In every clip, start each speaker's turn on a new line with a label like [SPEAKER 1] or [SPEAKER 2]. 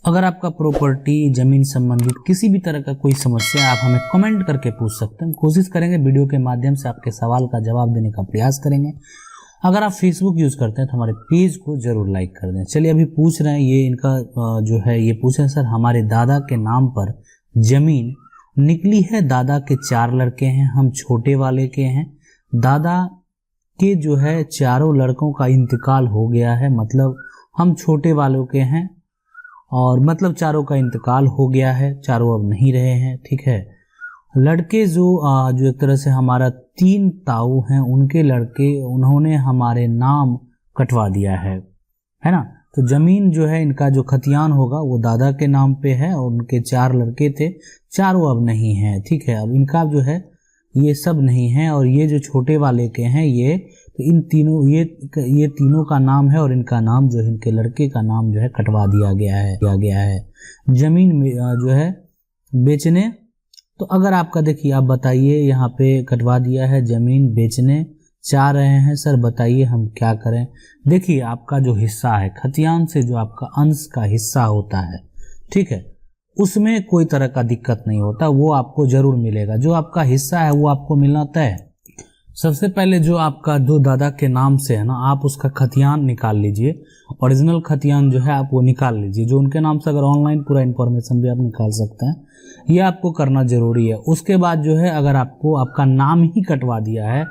[SPEAKER 1] अगर आपका प्रॉपर्टी जमीन संबंधित किसी भी तरह का कोई समस्या है, आप हमें कमेंट करके पूछ सकते हैं। हम कोशिश करेंगे वीडियो के माध्यम से आपके सवाल का जवाब देने का प्रयास करेंगे। अगर आप फेसबुक यूज़ करते हैं तो हमारे पेज को जरूर लाइक कर दें। चलिए अभी पूछ रहे हैं, ये इनका जो है ये पूछ रहे हैं, सर हमारे दादा के नाम पर जमीन निकली है, दादा के 4 लड़के हैं, हम छोटे वाले के हैं, दादा के जो है चारों लड़कों का इंतकाल हो गया है, मतलब हम छोटे वालों के हैं और मतलब चारों का इंतकाल हो गया है, चारों अब नहीं रहे हैं, ठीक है। लड़के जो एक तरह से हमारा 3 ताऊ हैं, उनके लड़के उन्होंने हमारे नाम कटवा दिया है ना। तो जमीन जो है इनका जो खतियान होगा वो दादा के नाम पे है और उनके 4 लड़के थे, चारों अब नहीं हैं, ठीक है। अब इनका जो है ये सब नहीं है और ये जो छोटे वाले के हैं ये तो इन तीनों ये तीनों का नाम है और इनका नाम जो है इनके लड़के का नाम जो है कटवा दिया गया है जमीन में जो है बेचने। तो अगर आपका देखिए आप बताइए, यहाँ पे कटवा दिया है, जमीन बेचने चाह रहे हैं, सर बताइए हम क्या करें। देखिए आपका जो हिस्सा है खतियान से, जो आपका अंश का हिस्सा होता है, ठीक है, उसमें कोई तरह का दिक्कत नहीं होता, वो आपको जरूर मिलेगा। जो आपका हिस्सा है वो आपको मिलना तय है। सबसे पहले जो आपका दो दादा के नाम से है ना, आप उसका खतियान निकाल लीजिए, ओरिजिनल खतियान जो है आप वो निकाल लीजिए। जो उनके नाम से अगर ऑनलाइन पूरा इन्फॉर्मेशन भी आप निकाल सकते हैं, ये आपको करना जरूरी है। उसके बाद जो है अगर आपको आपका नाम ही कटवा दिया है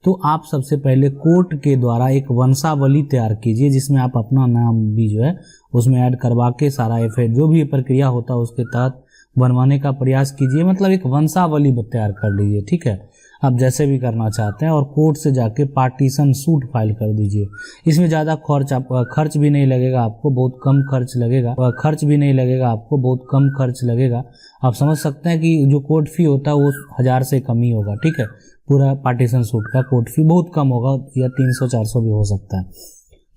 [SPEAKER 1] तो आप सबसे पहले कोर्ट के द्वारा एक वंशावली तैयार कीजिए, जिसमें आप अपना नाम भी जो है उसमें ऐड करवा के सारा एफआईआर जो भी प्रक्रिया होता है उसके तहत बनवाने का प्रयास कीजिए, मतलब एक वंशावली तैयार कर लीजिए, ठीक है। आप जैसे भी करना चाहते हैं और कोर्ट से जाके पार्टीशन सूट फाइल कर दीजिए। इसमें ज़्यादा खर्च भी नहीं लगेगा आपको, बहुत कम खर्च लगेगा, बहुत कम खर्च लगेगा। आप समझ सकते हैं कि जो कोर्ट फी होता है वो 1000 से कम ही होगा, ठीक है। पूरा पार्टीशन सूट का कोर्ट फी बहुत कम होगा, या 300-400 भी हो सकता है।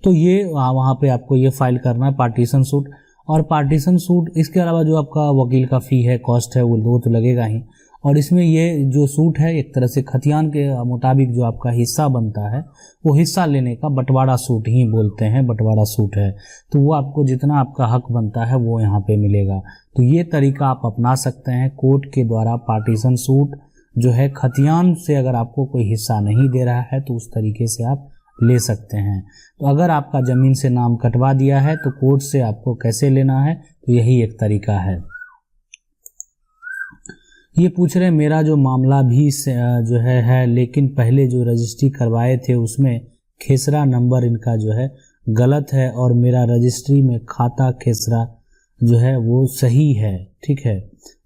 [SPEAKER 1] तो ये वहाँ पे आपको ये फाइल करना है पार्टीशन सूट और पार्टीशन सूट। इसके अलावा जो आपका वकील का फी है, कॉस्ट है, वो तो लगेगा ही। और इसमें ये जो सूट है एक तरह से खतियान के मुताबिक जो आपका हिस्सा बनता है वो हिस्सा लेने का बंटवारा सूट ही बोलते हैं, बंटवारा सूट है। तो वो आपको जितना आपका हक बनता है वो यहाँ पे मिलेगा। तो ये तरीका आप अपना सकते हैं। कोर्ट के द्वारा पार्टीशन सूट जो है खतियान से अगर आपको कोई हिस्सा नहीं दे रहा है तो उस तरीके से आप ले सकते हैं। तो अगर आपका ज़मीन से नाम कटवा दिया है तो कोर्ट से आपको कैसे लेना है, तो यही एक तरीका है। ये पूछ रहे हैं मेरा जो मामला भी जो है लेकिन पहले जो रजिस्ट्री करवाए थे उसमें खेसरा नंबर इनका जो है गलत है और मेरा रजिस्ट्री में खाता खेसरा जो है वो सही है, ठीक है।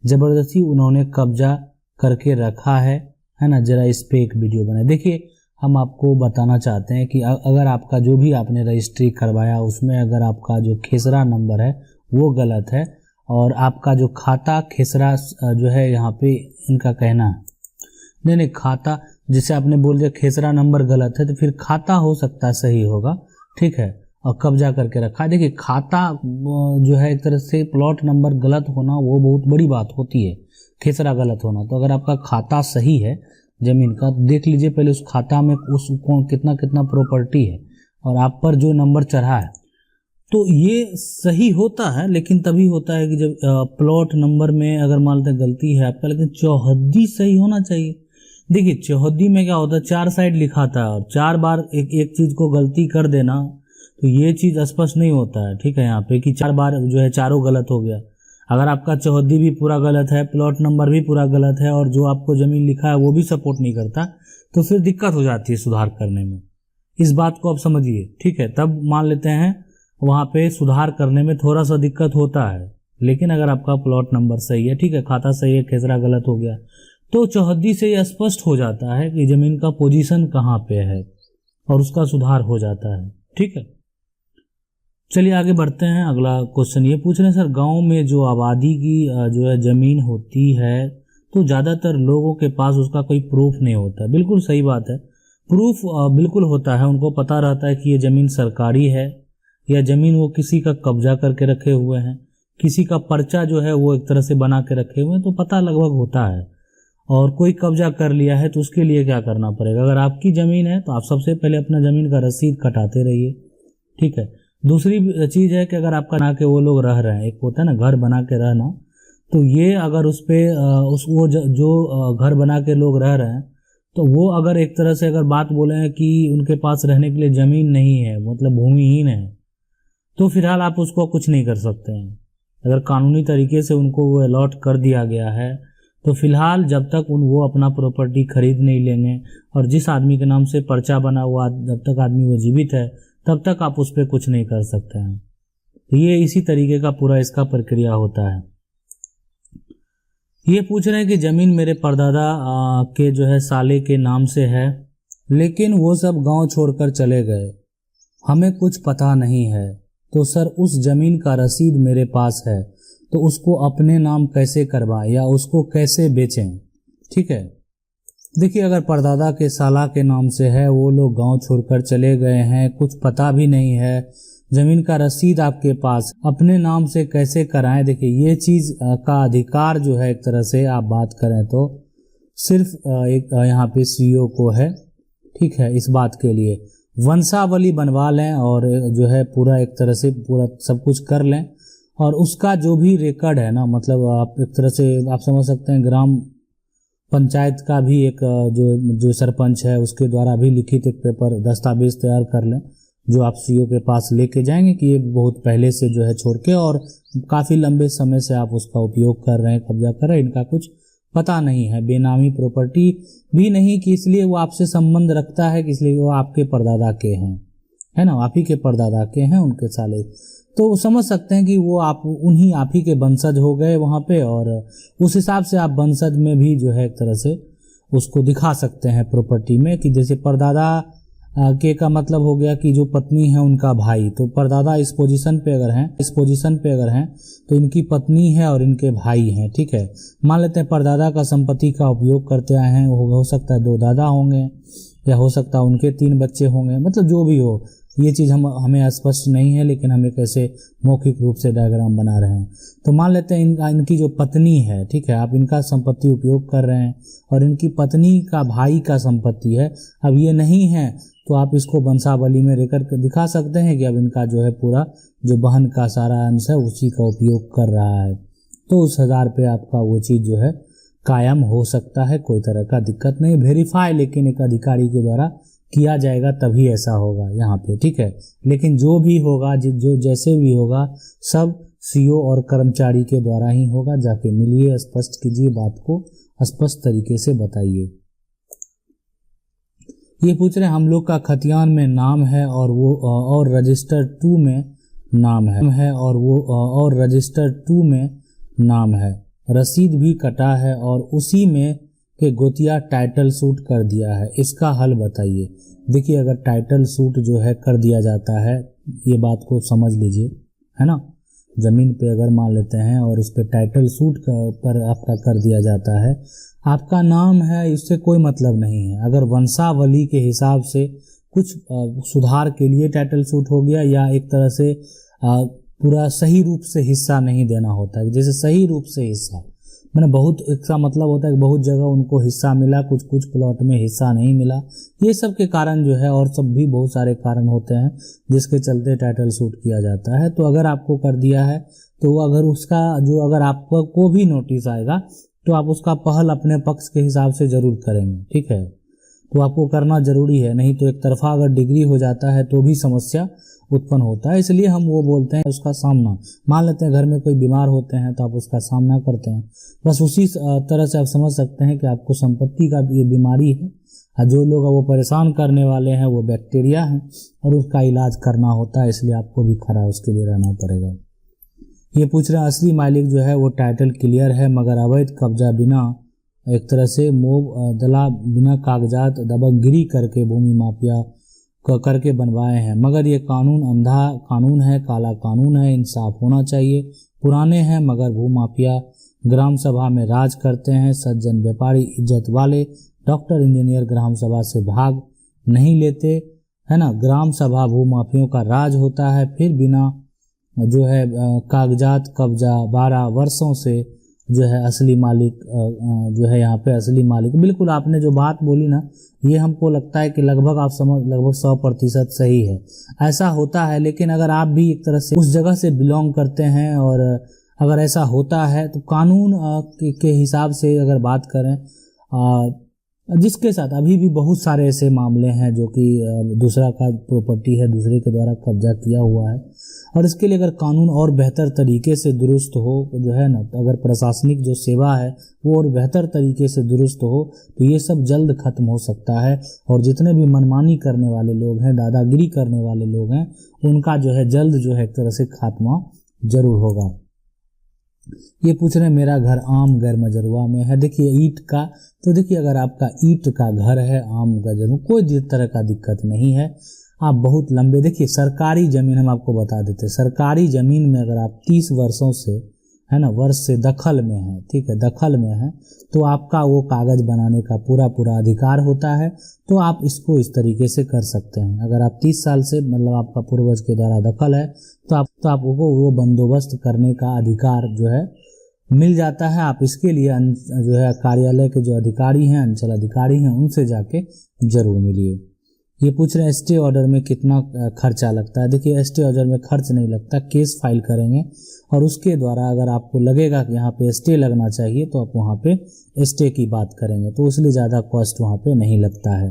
[SPEAKER 1] ज़बरदस्ती उन्होंने कब्जा करके रखा है ना। ज़रा इस पे एक वीडियो बनाए। देखिए हम आपको बताना चाहते हैं कि अगर आपका जो भी आपने रजिस्ट्री करवाया उसमें अगर आपका जो खेसरा नंबर है वो गलत है और आपका जो खाता खेसरा जो है यहाँ पे इनका कहना है नहीं खाता, जिसे आपने बोल दिया खेसरा नंबर गलत है तो फिर खाता हो सकता है सही होगा, ठीक है, और कब्जा करके रखा। देखिए खाता जो है एक तरह से प्लॉट नंबर गलत होना वो बहुत बड़ी बात होती है, खेसरा गलत होना। तो अगर आपका खाता सही है जमीन का, देख लीजिए पहले उस खाता में उस कितना प्रॉपर्टी है और आप पर जो नंबर चढ़ा है, तो ये सही होता है। लेकिन तभी होता है कि जब प्लॉट नंबर में अगर मान लेते गलती है आपका, लेकिन चौहद्दी सही होना चाहिए। देखिए चौहद्दी में क्या होता है, 4 साइड लिखा था और 4 बार एक चीज को गलती कर देना, तो ये चीज स्पष्ट नहीं होता है, ठीक है। यहाँ पे कि 4 बार जो है चारों गलत हो गया। अगर आपका चौहद्दी भी पूरा गलत है, प्लॉट नंबर भी पूरा गलत है और जो आपको जमीन लिखा है वो भी सपोर्ट नहीं करता, तो फिर दिक्कत हो जाती है सुधार करने में। इस बात को आप समझिए, ठीक है। तब मान लेते हैं वहाँ पे सुधार करने में थोड़ा सा दिक्कत होता है, लेकिन अगर आपका प्लॉट नंबर सही है, ठीक है, खाता सही है, खेसरा गलत हो गया, तो चौहद्दी से यह स्पष्ट हो जाता है कि जमीन का पोजीशन कहाँ पे है और उसका सुधार हो जाता है, ठीक है। चलिए आगे बढ़ते हैं। अगला क्वेश्चन ये पूछ रहे हैं, सर गांव में जो आबादी की जो है जमीन होती है तो ज़्यादातर लोगों के पास उसका कोई प्रूफ नहीं होता। बिल्कुल सही बात है, प्रूफ बिल्कुल होता है, उनको पता रहता है कि ये ज़मीन सरकारी है या ज़मीन वो किसी का कब्जा करके रखे हुए हैं, किसी का पर्चा जो है वो एक तरह से बना के रखे हुए हैं, तो पता लगभग होता है। और कोई कब्जा कर लिया है तो उसके लिए क्या करना पड़ेगा। अगर आपकी ज़मीन है तो आप सबसे पहले अपना ज़मीन का रसीद कटाते रहिए, ठीक है। दूसरी चीज़ है कि अगर आपका बना के वो लोग रह रहे हैं, एक होता है ना घर बना के रहना, तो ये अगर उस पर उस वो जो घर बना के लोग रह रहे हैं, तो वो अगर एक तरह से अगर बात बोले कि उनके पास रहने के लिए ज़मीन नहीं है, मतलब भूमिहीन है, तो फिलहाल आप उसको कुछ नहीं कर सकते हैं। अगर कानूनी तरीके से उनको वो अलॉट कर दिया गया है, तो फिलहाल जब तक वो अपना प्रॉपर्टी खरीद नहीं लेंगे और जिस आदमी के नाम से पर्चा बना हुआ जब तक आदमी वो जीवित है, तब तक आप उस पर कुछ नहीं कर सकते हैं। तो ये इसी तरीके का पूरा इसका प्रक्रिया होता है। ये पूछ रहे हैं कि ज़मीन मेरे परदादा के जो है साले के नाम से है, लेकिन वो सब गांव छोड़कर चले गए, हमें कुछ पता नहीं है। तो सर उस ज़मीन का रसीद मेरे पास है, तो उसको अपने नाम कैसे करवाएं या उसको कैसे बेचें? ठीक है, देखिए अगर परदादा के साला के नाम से है, वो लोग गांव छोड़कर चले गए हैं, कुछ पता भी नहीं है, ज़मीन का रसीद आपके पास, अपने नाम से कैसे कराएं? देखिए ये चीज़ का अधिकार जो है एक तरह से आप बात करें तो सिर्फ एक यहाँ पे सीईओ को है। ठीक है, इस बात के लिए वंशावली बनवा लें और जो है पूरा एक तरह से पूरा सब कुछ कर लें, और उसका जो भी रिकॉर्ड है ना, मतलब आप एक तरह से आप समझ सकते हैं ग्राम पंचायत का भी एक जो सरपंच है उसके द्वारा भी लिखित एक पेपर दस्तावेज तैयार कर लें, जो आप सीईओ के पास लेके जाएंगे कि ये बहुत पहले से जो है छोड़ के और काफ़ी लंबे समय से आप उसका उपयोग कर रहे हैं, कब्जा कर रहे हैं, इनका कुछ पता नहीं है, बेनामी प्रॉपर्टी भी नहीं कि इसलिए वो आपसे संबंध रखता है कि इसलिए वो आपके परदादा के हैं, है ना, आप ही के परदादा के हैं उनके साले। तो समझ सकते हैं कि वो आप ही के वंशज हो गए वहाँ पे, और उस हिसाब से आप वंशज में भी जो है एक तरह से उसको दिखा सकते हैं प्रॉपर्टी में कि जैसे परदादा के का मतलब हो गया कि जो पत्नी है उनका भाई, तो परदादा इस पोजीशन पे अगर हैं तो इनकी पत्नी है और इनके भाई हैं। ठीक है, मान लेते हैं परदादा का संपत्ति का उपयोग करते आए हैं, हो सकता है 2 दादा होंगे या हो सकता है उनके 3 बच्चे होंगे, मतलब जो भी हो, ये चीज़ हमें स्पष्ट नहीं है, लेकिन हम एक ऐसे मौखिक रूप से डायग्राम बना रहे हैं। तो मान लेते हैं इनकी जो पत्नी है, ठीक है, आप इनका संपत्ति उपयोग कर रहे हैं और इनकी पत्नी का भाई का संपत्ति है, अब ये नहीं है तो आप इसको वंशावली में रिकॉर्ड दिखा सकते हैं कि अब इनका जो है पूरा जो बहन का सारा अंश है उसी का उपयोग कर रहा है, तो उस 1000 पे आपका वो चीज़ जो है कायम हो सकता है, कोई तरह का दिक्कत नहीं। वेरीफाई लेकिन एक अधिकारी के द्वारा किया जाएगा तभी ऐसा होगा यहाँ पे। ठीक है, लेकिन जो भी होगा जो जैसे भी होगा सब सीईओ और कर्मचारी के द्वारा ही होगा। जाके मिलिए, स्पष्ट कीजिए, बात को स्पष्ट तरीके से बताइए। ये पूछ रहे हैं हम लोग का खतियान में नाम है और वो और रजिस्टर 2 में नाम है और वो और रजिस्टर 2 में नाम है, रसीद भी कटा है और उसी में के गोतिया टाइटल सूट कर दिया है, इसका हल बताइए। देखिए अगर टाइटल सूट जो है कर दिया जाता है, ये बात को समझ लीजिए, है ना, ज़मीन पे अगर मान लेते हैं और उस पर टाइटल सूट पर आपका कर दिया जाता है, आपका नाम है, इससे कोई मतलब नहीं है। अगर वंशावली के हिसाब से कुछ सुधार के लिए टाइटल सूट हो गया या एक तरह से पूरा सही रूप से हिस्सा नहीं देना होता है, जैसे सही रूप से हिस्सा मैंने बहुत इसका मतलब होता है कि बहुत जगह उनको हिस्सा मिला, कुछ कुछ प्लॉट में हिस्सा नहीं मिला, ये सब के कारण जो है और सब भी बहुत सारे कारण होते हैं जिसके चलते टाइटल सूट किया जाता है। तो अगर आपको कर दिया है तो अगर उसका जो अगर आपको भी नोटिस आएगा तो आप उसका पहल अपने पक्ष के हिसाब से जरूर करेंगे। ठीक है, तो आपको करना जरूरी है, नहीं तो एक तरफा अगर डिग्री हो जाता है तो भी समस्या उत्पन्न होता है। इसलिए हम वो बोलते हैं उसका सामना, मान लेते हैं घर में कोई बीमार होते हैं तो आप उसका सामना करते हैं, बस उसी तरह से आप समझ सकते हैं कि आपको संपत्ति का ये बीमारी है और जो लोग वो परेशान करने वाले हैं वो बैक्टीरिया हैं और उसका इलाज करना होता है, इसलिए आपको भी खड़ा उसके लिए रहना पड़ेगा। ये पूछ रहे हैं असली मालिक जो है वो टाइटल क्लियर है मगर अवैध कब्जा बिना एक तरह से मोब दला बिना कागजात दबंगगिरी करके भूमि माफिया करके बनवाए हैं, मगर ये कानून अंधा कानून है, काला कानून है, इंसाफ होना चाहिए। पुराने हैं मगर भूमाफिया ग्राम सभा में राज करते हैं, सज्जन व्यापारी इज्जत वाले डॉक्टर इंजीनियर ग्राम सभा से भाग नहीं लेते, है ना। ग्राम सभा भूमाफियों का राज होता है, फिर बिना जो है कागजात कब्जा 12 वर्षों से जो है असली मालिक जो है यहाँ पे असली मालिक। बिल्कुल आपने जो बात बोली ना, ये हमको लगता है कि लगभग आप समझ लगभग 100% सही है, ऐसा होता है। लेकिन अगर आप भी एक तरह से उस जगह से बिलोंग करते हैं और अगर ऐसा होता है तो कानून के हिसाब से अगर बात करें, जिसके साथ अभी भी बहुत सारे ऐसे मामले हैं जो कि दूसरा का प्रॉपर्टी है, दूसरे के द्वारा कब्जा किया हुआ है, और इसके लिए अगर कानून और बेहतर तरीके से दुरुस्त हो जो है ना, तो अगर प्रशासनिक जो सेवा है वो और बेहतर तरीके से दुरुस्त हो तो ये सब जल्द खत्म हो सकता है। और जितने भी मनमानी करने वाले लोग हैं, दादागिरी करने वाले लोग हैं, उनका जो है जल्द जो है एक तरह से खात्मा जरूर होगा। ये पूछ रहे हैं मेरा घर आम गैर मजरुआ में है। देखिए ईंट का, तो देखिए अगर आपका ईंट का घर है आम गजरू, कोई तरह का दिक्कत नहीं है। आप बहुत लंबे, देखिए सरकारी ज़मीन हम आपको बता देते हैं, सरकारी ज़मीन में अगर आप 30 वर्षों से है ना वर्ष से दखल में है, ठीक है, दखल में है, तो आपका वो कागज़ बनाने का पूरा अधिकार होता है। तो आप इसको इस तरीके से कर सकते हैं। अगर आप 30 साल से मतलब आपका पूर्वज के द्वारा दखल है तो आपको वो बंदोबस्त करने का अधिकार जो है मिल जाता है। आप इसके लिए जो है कार्यालय के जो अधिकारी हैं, अंचल अधिकारी हैं, उनसे जाके जरूर मिलिए। ये पूछ रहे हैं स्टे ऑर्डर में कितना खर्चा लगता है। देखिए स्टे ऑर्डर में खर्च नहीं लगता, केस फाइल करेंगे और उसके द्वारा अगर आपको लगेगा कि यहाँ पे स्टे लगना चाहिए तो आप वहाँ पे स्टे की बात करेंगे, तो इसलिए ज़्यादा कॉस्ट वहाँ पे नहीं लगता है,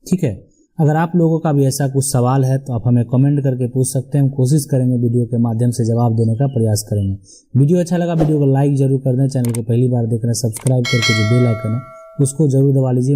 [SPEAKER 1] ठीक है। अगर आप लोगों का भी ऐसा कुछ सवाल है तो आप हमें कमेंट करके पूछ सकते हैं, हम कोशिश करेंगे वीडियो के माध्यम से जवाब देने का प्रयास करेंगे। वीडियो अच्छा लगा वीडियो को लाइक जरूर कर दें, चैनल को पहली बार देख रहे हैं सब्सक्राइब करके जो बेल आइकन है उसको जरूर दबा लीजिए।